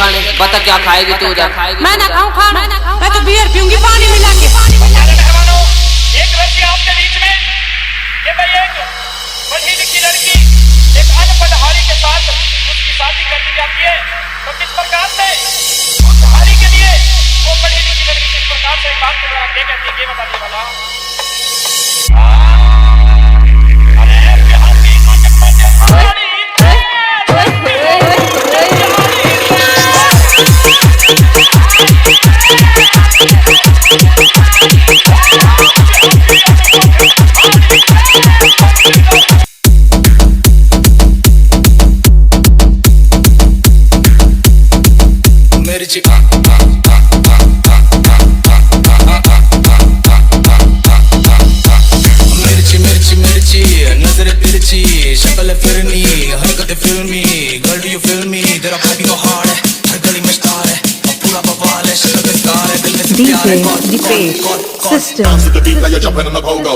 खाने, बता क्या खाएगी तू उधर? मैं ना खाऊं खाना, मैं तो बियर पीऊंगी पानी मिला के। मेहमानों, एक लड़की आपके बीच में, ये भाई एक पढ़ी लिखी लड़की एक अनपढ़ हारी के साथ उसकी शादी कर दी जाती है, तो किस प्रकार से उस हारी के लिए वो पढ़ी लिखी लड़की किस प्रकार से बात के दौरान क्या कहती है, ये बता दिए वाला। मिर्ची मिर्ची मिर्ची नजर तिरछी शक्ल फिरनी हरकत फिल्मी गर्ल यू फिल्मी तेरा भाभी को हार्ड है हर गली में स्टार है पूरा बवाल है शक्ल पे स्टार है दिल में प्यार है DJ, the bass, system. Dance to the beat like you're jumping on a go-go.